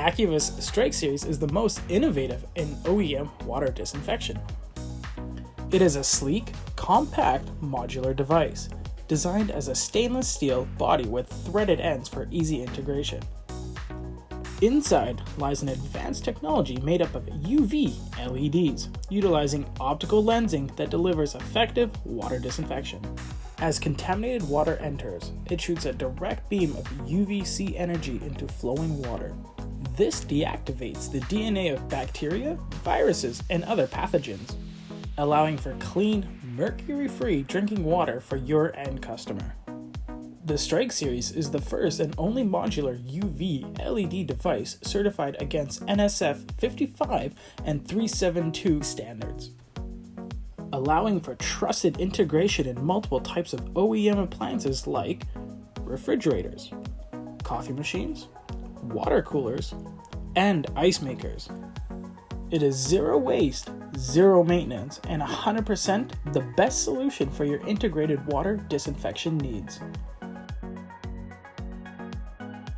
Acuva's Strike series is the most innovative in OEM water disinfection. It is a sleek, compact, modular device, designed as a stainless steel body with threaded ends for easy integration. Inside lies an advanced technology made up of UV LEDs, utilizing optical lensing that delivers effective water disinfection. As contaminated water enters, it shoots a direct beam of UVC energy into flowing water. This deactivates the DNA of bacteria, viruses, and other pathogens, allowing for clean, mercury-free drinking water for your end customer. The Strike series is the first and only modular UV LED device certified against NSF 55 and 372 standards, allowing for trusted integration in multiple types of OEM appliances like refrigerators, coffee machines, water coolers, and ice makers. It is zero waste, zero maintenance, and 100% the best solution for your integrated water disinfection needs.